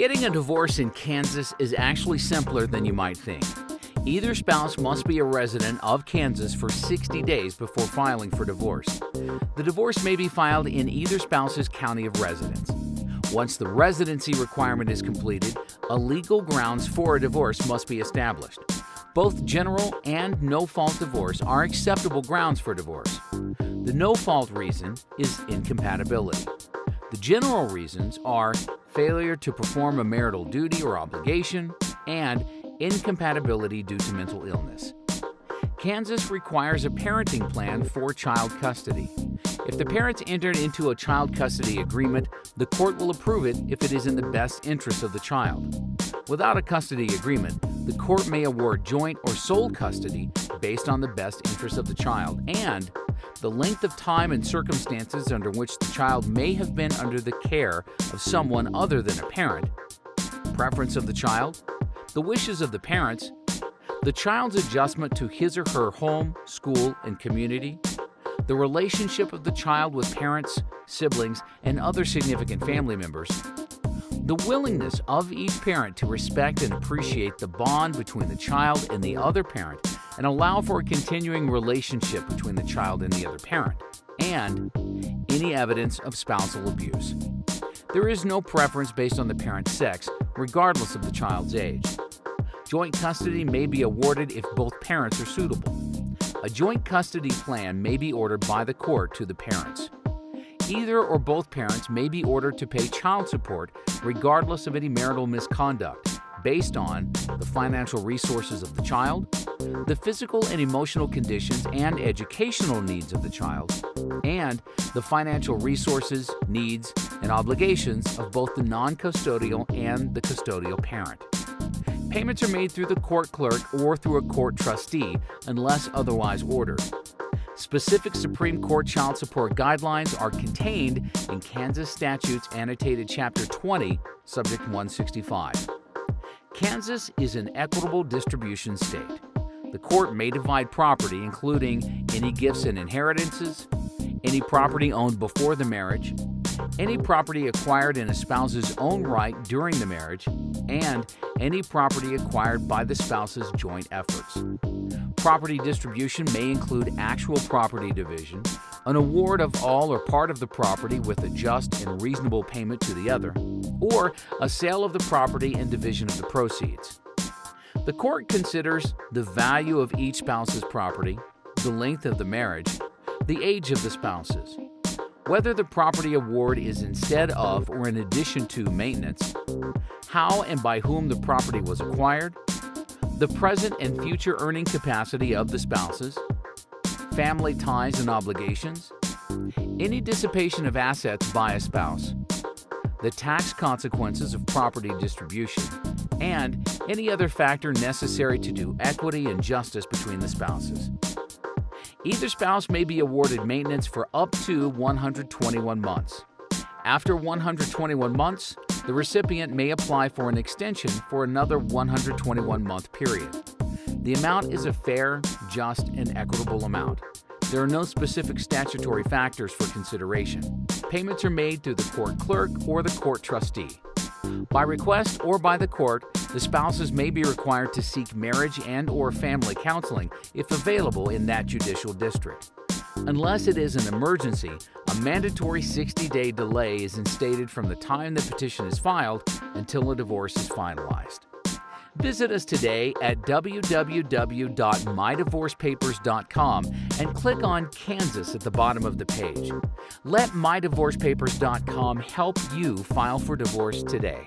Getting a divorce in Kansas is actually simpler than you might think. Either spouse must be a resident of Kansas for 60 days before filing for divorce. The divorce may be filed in either spouse's county of residence. Once the residency requirement is completed, a legal grounds for a divorce must be established. Both general and no-fault divorce are acceptable grounds for divorce. The no-fault reason is incompatibility. The general reasons are failure to perform a marital duty or obligation and incompatibility due to mental illness. Kansas requires a parenting plan for child custody. If the parents entered into a child custody agreement, the court will approve it if it is in the best interest of the child. Without a custody agreement, the court may award joint or sole custody based on the best interest of the child and the length of time and circumstances under which the child may have been under the care of someone other than a parent, preference of the child, the wishes of the parents, the child's adjustment to his or her home, school, and community, the relationship of the child with parents, siblings, and other significant family members, the willingness of each parent to respect and appreciate the bond between the child and the other parent and allow for a continuing relationship between the child and the other parent, and any evidence of spousal abuse. There is no preference based on the parent's sex, regardless of the child's age. Joint custody may be awarded if both parents are suitable. A joint custody plan may be ordered by the court to the parents. Either or both parents may be ordered to pay child support regardless of any marital misconduct, based on the financial resources of the child, the physical and emotional conditions and educational needs of the child, and the financial resources, needs, and obligations of both the non-custodial and the custodial parent. Payments are made through the court clerk or through a court trustee unless otherwise ordered. Specific Supreme Court child support guidelines are contained in Kansas Statutes Annotated Chapter 20, Subject 165. Kansas is an equitable distribution state. The court may divide property, including any gifts and inheritances, any property owned before the marriage, any property acquired in a spouse's own right during the marriage, and any property acquired by the spouse's joint efforts. Property distribution may include actual property division, an award of all or part of the property with a just and reasonable payment to the other, or a sale of the property and division of the proceeds. The court considers the value of each spouse's property, the length of the marriage, the age of the spouses, whether the property award is instead of or in addition to maintenance, how and by whom the property was acquired, the present and future earning capacity of the spouses, family ties and obligations, any dissipation of assets by a spouse, the tax consequences of property distribution, and any other factor necessary to do equity and justice between the spouses. Either spouse may be awarded maintenance for up to 121 months. After 121 months, the recipient may apply for an extension for another 121-month period. The amount is a fair, just, and equitable amount. There are no specific statutory factors for consideration. Payments are made through the court clerk or the court trustee. By request or by the court, the spouses may be required to seek marriage and/or family counseling if available in that judicial district. Unless it is an emergency, a mandatory 60-day delay is instated from the time the petition is filed until a divorce is finalized. Visit us today at www.mydivorcepapers.com and click on Kansas at the bottom of the page. Let mydivorcepapers.com help you file for divorce today.